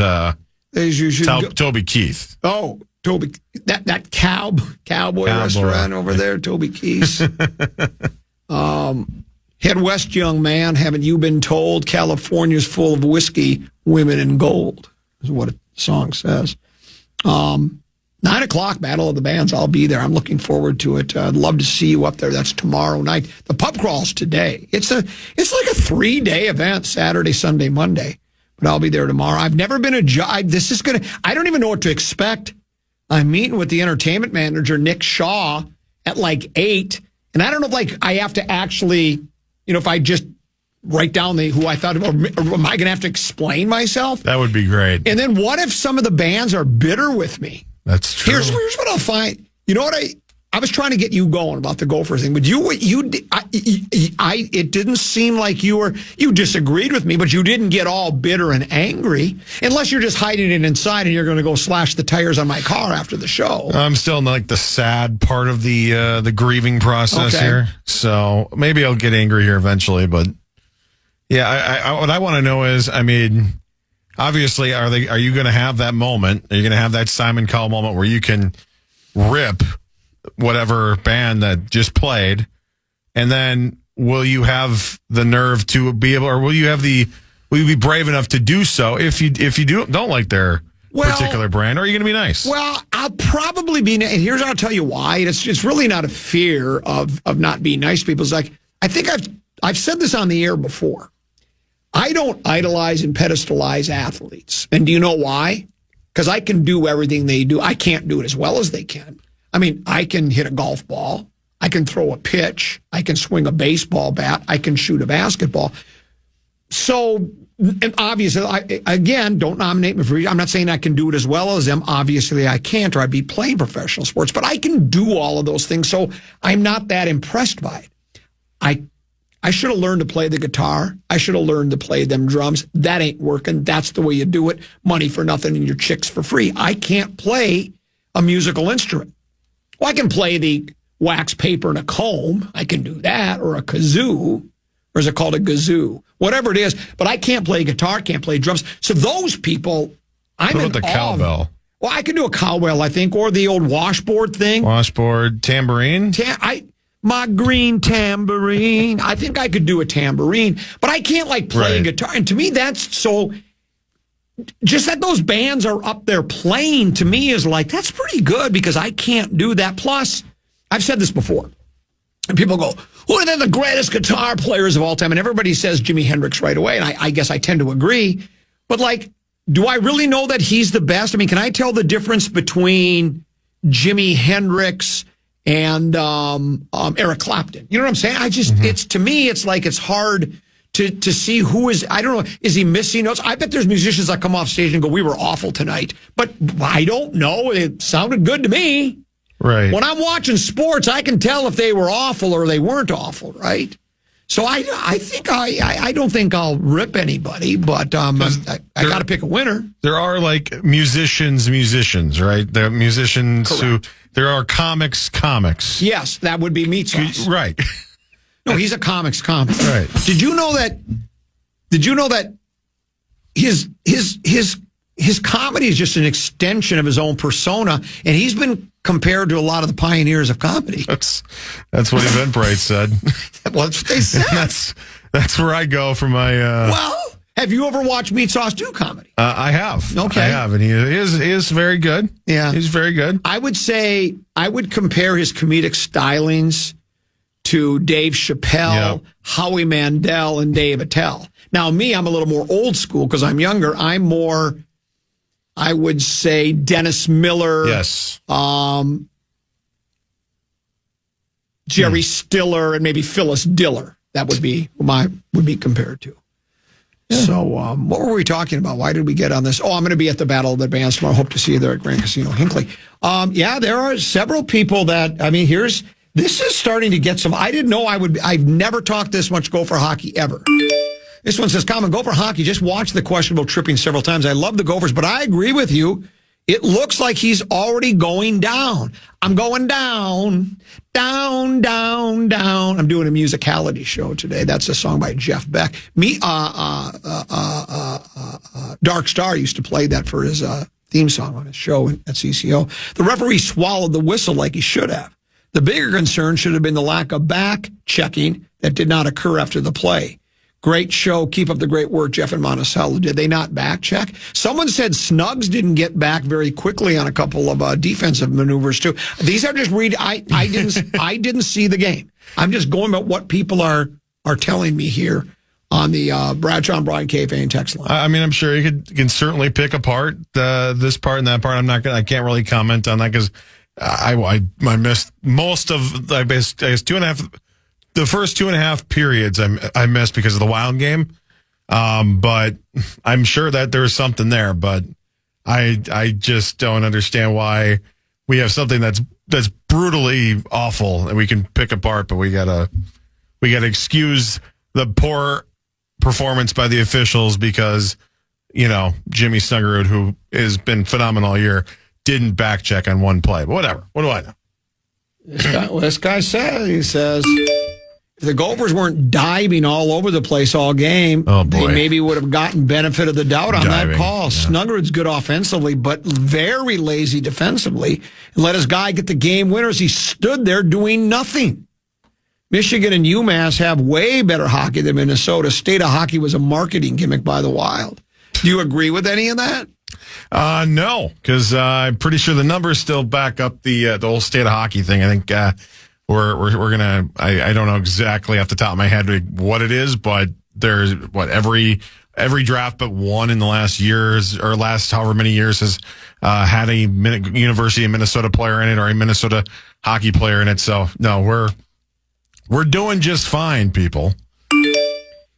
Toby Keith. Oh, Toby, that cowboy restaurant over there, Toby Keith's. Head west, young man, haven't you been told? California's full of whiskey, women, and gold, is what a song says. 9 o'clock, Battle of the Bands. I'll be there. I'm looking forward to it. I'd love to see you up there. That's tomorrow night. The pub crawl's today. It's like a 3-day event, Saturday, Sunday, Monday. But I'll be there tomorrow. I've never been a judge. I don't even know what to expect. I'm meeting with the entertainment manager, Nick Shaw, at like 8. And I don't know if I have to actually, if I just write down who I thought about, or am I going to have to explain myself? That would be great. And then what if some of the bands are bitter with me? That's true. Here's what I'll find. You know what I was trying to get you going about the Gopher thing, but it didn't seem like you disagreed with me, but you didn't get all bitter and angry, unless you're just hiding it inside and you're going to go slash the tires on my car after the show. I'm still in the sad part of the grieving process here, so maybe I'll get angry here eventually. But yeah, what I want to know is, obviously, are you going to have that moment? Are you going to have that Simon Cowell moment where you can rip whatever band that just played, and then will you have the nerve to be able, or will you be brave enough to do so if you don't like their particular brand, or are you going to be nice? Well, I'll probably be, and here's how I'll tell you why. It's really not a fear of not being nice to people. It's like, I think I've said this on the air before. I don't idolize and pedestalize athletes. And do you know why? Because I can do everything they do. I can't do it as well as they can. I can hit a golf ball. I can throw a pitch. I can swing a baseball bat. I can shoot a basketball. So, and obviously, again, don't nominate me for it. I'm not saying I can do it as well as them. Obviously, I can't, or I'd be playing professional sports. But I can do all of those things. So I'm not that impressed by it. I should have learned to play the guitar. I should have learned to play them drums. That ain't working. That's the way you do it. Money for nothing and your chicks for free. I can't play a musical instrument. Well, I can play the wax paper and a comb. I can do that, or a kazoo, or is it called a gazoo? Whatever it is. But I can't play guitar, can't play drums. So those people, I'm in awe. What about the cowbell? Well, I can do a cowbell, I think, or the old washboard thing. Washboard, tambourine? My green tambourine. I think I could do a tambourine, but I can't play a guitar. And to me, that's so. Just that those bands are up there playing, to me, is that's pretty good, because I can't do that. Plus, I've said this before, and people go, who are the greatest guitar players of all time? And everybody says Jimi Hendrix right away, and I guess I tend to agree. But do I really know that he's the best? Can I tell the difference between Jimi Hendrix and Eric Clapton? You know what I'm saying? It's, to me, it's hard to see who is, I don't know, is he missing notes? I bet there's musicians that come off stage and go, we were awful tonight. But I don't know. It sounded good to me. Right. When I'm watching sports, I can tell if they were awful or they weren't awful, right? So I don't think I'll rip anybody, but I got to pick a winner. There are musicians, right? There are musicians. Correct. Who, there are comics. Yes, that would be Meat Sauce. Right. No, he's a comic. Right. Did you know that his comedy is just an extension of his own persona, and he's been compared to a lot of the pioneers of comedy. That's what Eventbrite said. Well, that's what they said. That's where I go for my. Well, have you ever watched Meat Sauce do comedy? I have. Okay. I have, and he is very good. Yeah, he's very good. I would say I would compare his comedic stylings to Dave Chappelle, Howie Mandel, and Dave Attell. Now, me, I'm a little more old school because I'm younger. I'm more, I would say, Dennis Miller. Yes. Jerry Stiller, and maybe Phyllis Diller. That would be compared to. Yeah. So, what were we talking about? Why did we get on this? Oh, I'm going to be at the Battle of the Bands tomorrow. Hope to see you there at Grand Casino Hinckley. There are several people that, this is starting to get some, I didn't know I've never talked this much Gopher hockey ever. This one says, Common Gopher hockey, just watched the questionable tripping several times. I love the Gophers, but I agree with you. It looks like he's already going down. I'm going down, down, down, down. I'm doing a musicality show today. That's a song by Jeff Beck. Dark Star used to play that for his theme song on his show at CCO. The referee swallowed the whistle like he should have. The bigger concern should have been the lack of back checking that did not occur after the play. Great show. Keep up the great work, Jeff and Monticello. Did they not back check? Someone said Snugs didn't get back very quickly on a couple of defensive maneuvers too. These are just I didn't see the game. I'm just going about what people are telling me here on the Bradshaw and Brian KFAN text line. I'm sure you can certainly pick apart this part and that part. I can't really comment on that because I missed most of I guess 2.5. The first 2.5 periods I missed because of the Wild game, but I'm sure that there's something there. But I just don't understand why we have something that's brutally awful and we can pick apart, but we gotta excuse the poor performance by the officials because Jimmy Snuggerud, who has been phenomenal all year, didn't back check on one play. But whatever. What do I know? This guy says. If the Gophers weren't diving all over the place all game, they maybe would have gotten benefit of the doubt on that call. Yeah. Snuggerud's good offensively, but very lazy defensively. And let his guy get the game winners. He stood there doing nothing. Michigan and UMass have way better hockey than Minnesota. State of hockey was a marketing gimmick by the Wild. Do you agree with any of that? No, because I'm pretty sure the numbers still back up the whole state of hockey thing. I think we're gonna. I don't know exactly off the top of my head what it is, but there's every draft but one in the last years or last however many years has had a University of Minnesota player in it or a Minnesota hockey player in it. So no, we're doing just fine, people.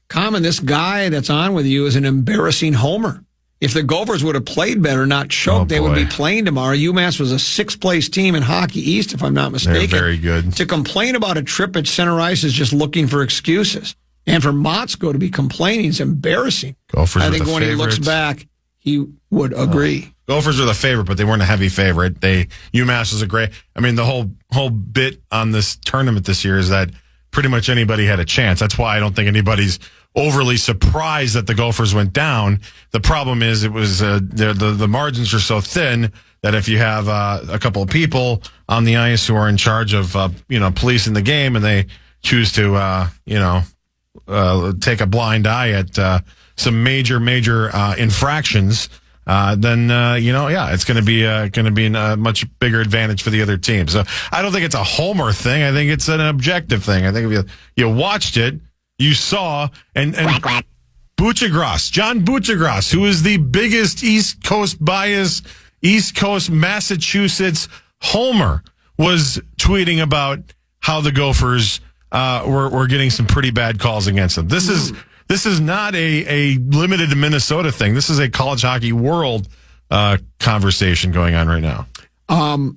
Common, this guy that's on with you is an embarrassing homer. If the Gophers would have played better, not choked, they would be playing tomorrow. UMass was a 6th-place team in Hockey East, if I'm not mistaken. They're very good. To complain about a trip at center ice is just looking for excuses. And for Motzko to be complaining is embarrassing. Gophers I think when he looks back, he would agree. Gophers are the favorite, but they weren't a heavy favorite. UMass was a great. The whole bit on this tournament this year is that pretty much anybody had a chance. That's why I don't think anybody's overly surprised that the Gophers went down. The problem is it was the margins are so thin that if you have a couple of people on the ice who are in charge of policing the game and they choose to take a blind eye at some major infractions, then it's going to be a much bigger advantage for the other team. So I don't think it's a homer thing. I think it's an objective thing. I think if you watched it, you saw and Buchagras, John Buchagras, who is the biggest East Coast bias, East Coast Massachusetts homer, was tweeting about how the Gophers were getting some pretty bad calls against them. This is not a limited to Minnesota thing. This is a college hockey world conversation going on right now. I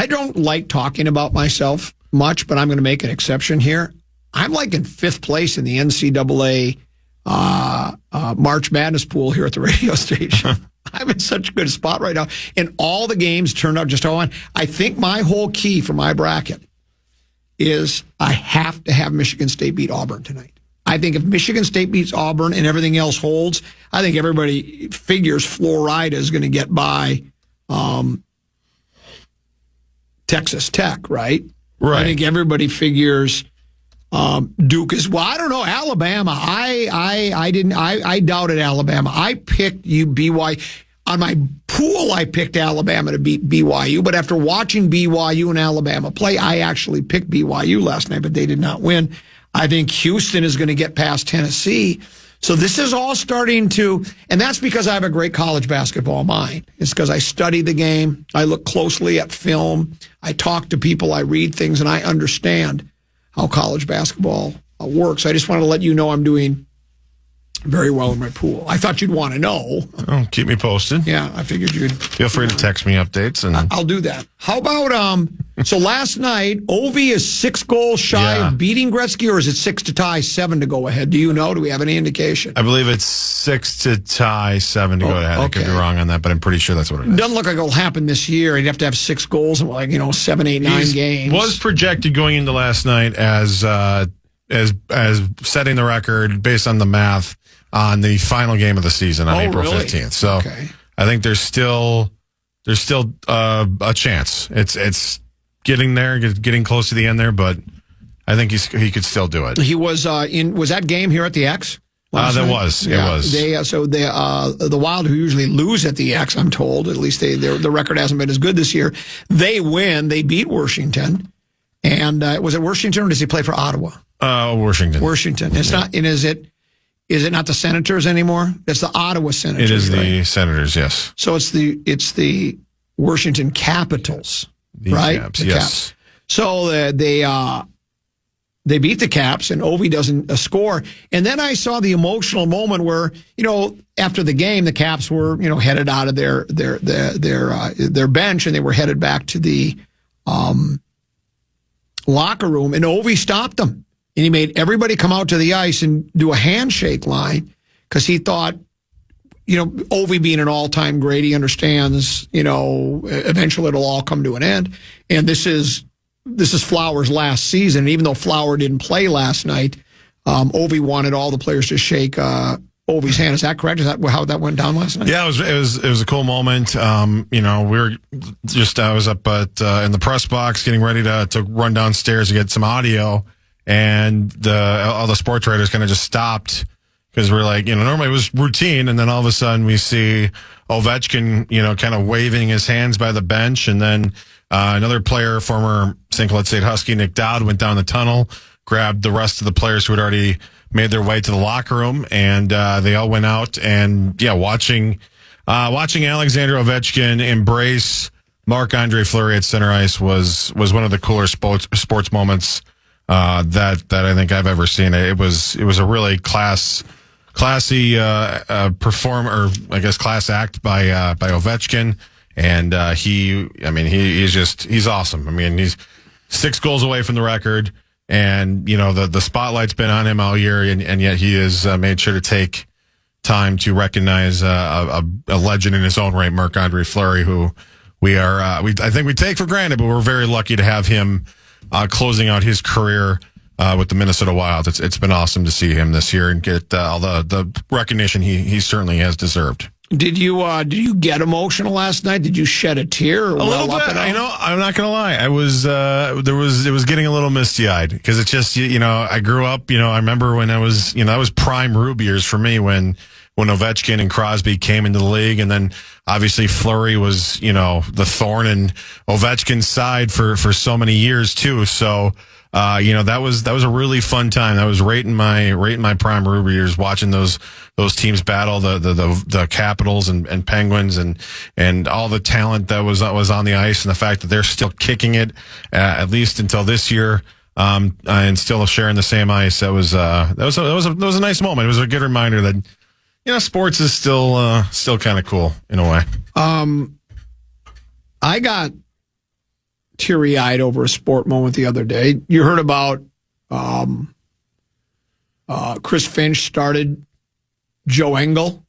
don't like talking about myself much, but I'm going to make an exception here. I'm like in 5th place in the NCAA March Madness pool here at the radio station. I'm in such a good spot right now. And all the games turned out just how I want. I think my whole key for my bracket is I have to have Michigan State beat Auburn tonight. I think if Michigan State beats Auburn and everything else holds, I think everybody figures Florida is going to get by Texas Tech, right? Right. I think everybody figures Duke is. Well, I don't know. Alabama. I doubted Alabama. I picked BYU. on my pool, I picked Alabama to beat BYU. But after watching BYU and Alabama play, I actually picked BYU last night, but they did not win. I think Houston is going to get past Tennessee. So this is all starting to, and that's because I have a great college basketball mind. It's because I study the game. I look closely at film. I talk to people. I read things, and I understand how college basketball works. I just want to let you know I'm doing very well in my pool. I thought you'd want to know. Oh, keep me posted. Yeah, I figured you'd. Feel free to text me updates. And I'll do that. How about, so last night, Ovi is 6 goals shy of beating Gretzky, or is it 6 to tie, 7 to go ahead? Do you know? Do we have any indication? I believe it's 6 to tie, 7 to go ahead. I could be wrong on that, but I'm pretty sure that's what it is. Doesn't look like it'll happen this year. You'd have to have 6 goals in 7, 8, 9 games. Was projected going into last night as setting the record based on the math on the final game of the season on April 15th. So I think there's still a chance. It's getting there, getting close to the end there, but I think he could still do it. He was was that game here at the X? It was. The Wild, who usually lose at the X, I'm told, at least the record hasn't been as good this year. They win. They beat Washington. And was it Washington, or does he play for Ottawa? Washington. It's not. And is it not the Senators anymore? It's the Ottawa Senators. It is the Senators, yes. So it's the Washington Capitals, right? Caps, yes. Caps. So they beat the Caps, and Ovi doesn't score. And then I saw the emotional moment where, after the game, the Caps were, headed out of their bench, and they were headed back to the locker room, and Ovi stopped them. And he made everybody come out to the ice and do a handshake line because he thought, Ovi being an all-time great, he understands, eventually it'll all come to an end. And this is Flowers' last season. And even though Flower didn't play last night, Ovi wanted all the players to shake Ovi's hand. Is that correct? Is that how that went down last night? Yeah, it was a cool moment. I was up in the press box getting ready to run downstairs to get some audio. And all the sports writers kind of just stopped because we're like, normally it was routine. And then all of a sudden we see Ovechkin, kind of waving his hands by the bench. And then another player, former St. Cloud State Husky, Nick Dowd, went down the tunnel, grabbed the rest of the players who had already made their way to the locker room. And they all went out and, watching Alexander Ovechkin embrace Marc-Andre Fleury at center ice was one of the cooler sports moments that I think I've ever seen. It was a really classy class act by Ovechkin, and he's awesome. I mean, he's 6 goals away from the record, and the spotlight's been on him all year, and yet he has made sure to take time to recognize a legend in his own right, Marc-Andre Fleury, who I think we take for granted, but we're very lucky to have him closing out his career with the Minnesota Wild. It's been awesome to see him this year and get all the recognition he certainly has deserved. Did you get emotional last night? Did you shed a tear? Or a little bit. I'm not gonna lie. I was it was getting a little misty eyed because it's just I grew up. I remember when I was that was prime Rube years for me when Ovechkin and Crosby came into the league, and then obviously Fleury was the thorn in Ovechkin's side for so many years too. So that was a really fun time. That was right in my prime Rube years, watching those teams battle the Capitals and Penguins and all the talent that was on the ice, and the fact that they're still kicking it at least until this year. And still sharing the same ice. That was a nice moment. It was a good reminder that sports is still kind of cool in a way. I got teary-eyed over a sport moment the other day. You heard about Chris Finch started Joe Engel.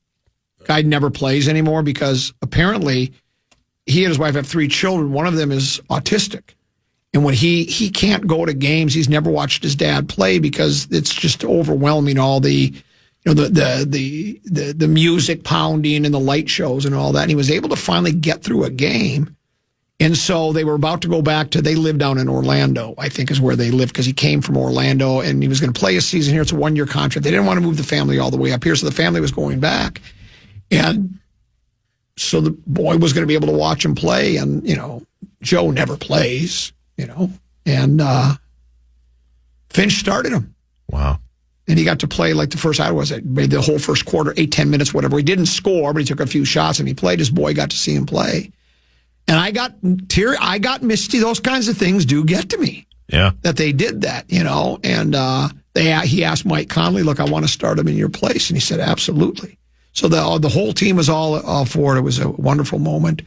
Guy never plays anymore because apparently he and his wife have 3 children. One of them is autistic. And when he can't go to games, he's never watched his dad play because it's just overwhelming, all the the music pounding and the light shows and all that. And he was able to finally get through a game. And so they were about to go back to, they live down in Orlando, I think is where they live, because he came from Orlando and he was going to play a season here. It's a 1-year contract. They didn't want to move the family all the way up here, so the family was going back. And so the boy was going to be able to watch him play. And, Joe never plays, and Finch started him. Wow. And he got to play like the first, the whole first quarter, 8-10 minutes, whatever. He didn't score, but he took a few shots and he played. His boy got to see him play. And I got misty. Those kinds of things do get to me. Yeah. That they did that, and he asked Mike Conley, look, I want to start him in your place. And he said, absolutely. So the whole team was all for it. It was a wonderful moment.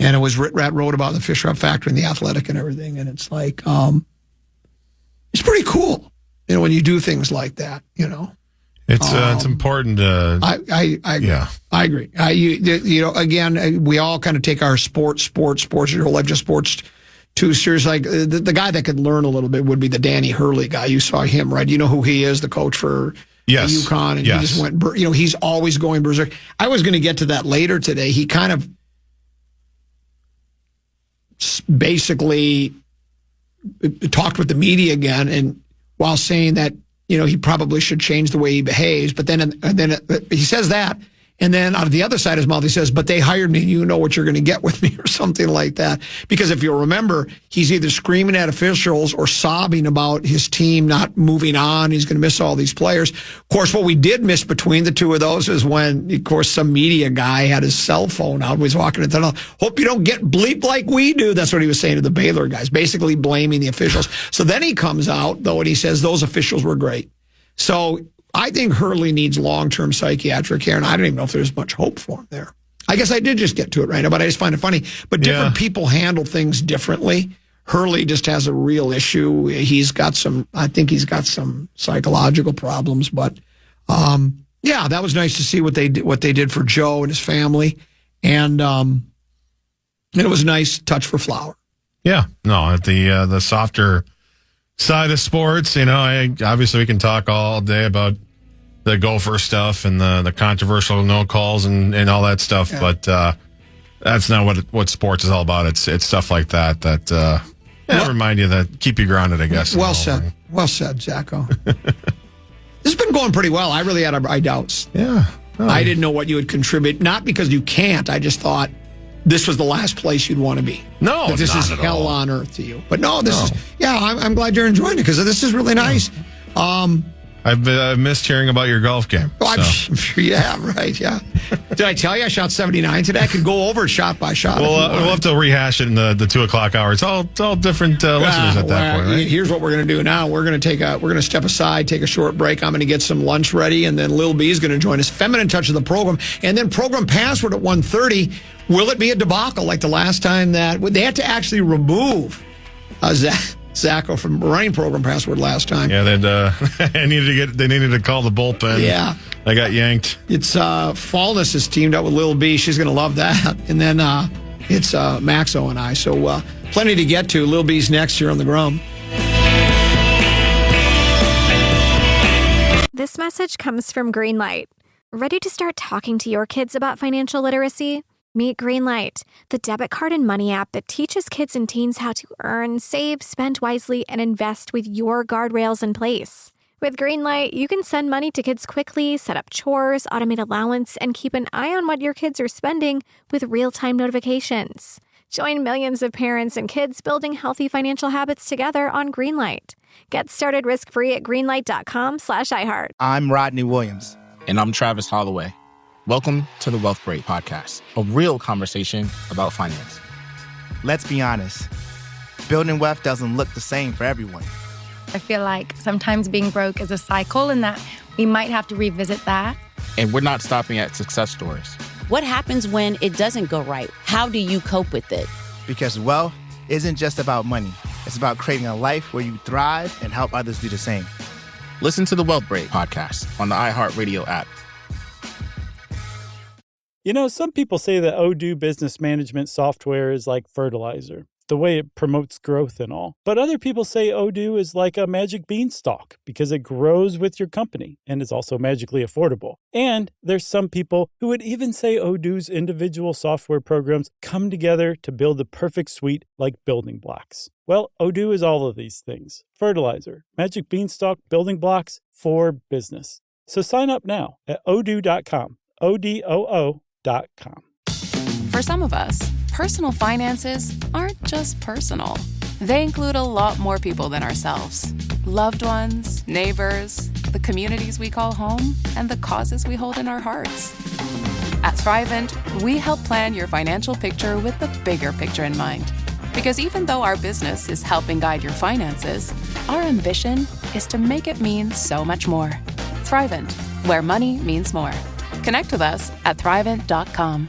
And it was Rat wrote about the Fish Wrap Factory and the Athletic and everything. And it's like, it's pretty cool, when you do things like that, It's important. I agree. Again, we all kind of take our sports, your whole life, just sports too serious. Like the guy that could learn a little bit would be the Danny Hurley guy. You saw him, right? You know who he is, the coach for UConn, and he just went. He's always going berserk. I was going to get to that later today. He kind of basically talked with the media again, and while saying that he probably should change the way he behaves, but then he says that, and then out of the other side of his mouth he says, "But they hired me, and you know what you're going to get with me," or something like that. Because if you'll remember, he's either screaming at officials or sobbing about his team not moving on. He's going to miss all these players. Of course, what we did miss between the two of those is when, of course, some media guy had his cell phone out. He was walking in the tunnel. Hope you don't get bleeped like we do. That's what he was saying to the Baylor guys, basically blaming the officials. So then he comes out, though, and he says those officials were great. So I think Hurley needs long-term psychiatric care, and I don't even know if there's much hope for him there. I guess I did just get to it right now, but I just find it funny. But different people handle things differently. Hurley just has a real issue. I think he's got some psychological problems. But that was nice to see what they did for Joe and his family, and it was a nice touch for Flower. Yeah, no, at the softer side of sports, obviously we can talk all day about the Gopher stuff and the controversial no calls and all that stuff, but that's not what sports is all about. It's stuff like that remind you that keep you grounded, I guess. Well said, Zacho. This has been going pretty well. I really had my doubts. Yeah, I didn't know what you would contribute. Not because you can't. I just thought this was the last place you'd want to be. No, that this is hell on earth to you. But no, this is, I'm glad you're enjoying it because this is really nice. I've missed hearing about your golf game. Oh, I'm sure you have, right? Yeah. Did I tell you I shot 79 today? I could go over it shot by shot. Well, we'll have to rehash it in the 2 o'clock hour. It's all different listeners at that point, right? Here's what we're going to do now. We're going to step aside, take a short break. I'm going to get some lunch ready, and then Lil B is going to join us. Feminine Touch of the program, and then program password at 1:30. Will it be a debacle like the last time that they had to actually remove Zacho from running program password last time? Yeah, they needed to call the bullpen. Yeah, they got yanked. It's Fallness has teamed up with Lil B. She's going to love that, and then it's Maxo and I. So plenty to get to. Lil B's next here on the Grum. This message comes from Greenlight. Ready to start talking to your kids about financial literacy? Meet Greenlight, the debit card and money app that teaches kids and teens how to earn, save, spend wisely, and invest with your guardrails in place. With Greenlight, you can send money to kids quickly, set up chores, automate allowance, and keep an eye on what your kids are spending with real-time notifications. Join millions of parents and kids building healthy financial habits together on Greenlight. Get started risk-free at greenlight.com/iHeart. I'm Rodney Williams. And I'm Travis Holloway. Welcome to the Wealth Break Podcast, a real conversation about finance. Let's be honest. Building wealth doesn't look the same for everyone. I feel like sometimes being broke is a cycle and that we might have to revisit that. And we're not stopping at success stories. What happens when it doesn't go right? How do you cope with it? Because wealth isn't just about money. It's about creating a life where you thrive and help others do the same. Listen to the Wealth Break Podcast on the iHeartRadio app. Some people say that Odoo business management software is like fertilizer, the way it promotes growth and all. But other people say Odoo is like a magic beanstalk because it grows with your company and is also magically affordable. And there's some people who would even say Odoo's individual software programs come together to build the perfect suite like building blocks. Well, Odoo is all of these things. Fertilizer, magic beanstalk, building blocks for business. So sign up now at odoo.com, ODOO.com. For some of us, personal finances aren't just personal. They include a lot more people than ourselves. Loved ones, neighbors, the communities we call home, and the causes we hold in our hearts. At Thrivent, we help plan your financial picture with the bigger picture in mind. Because even though our business is helping guide your finances, our ambition is to make it mean so much more. Thrivent, where money means more. Connect with us at Thrivent.com.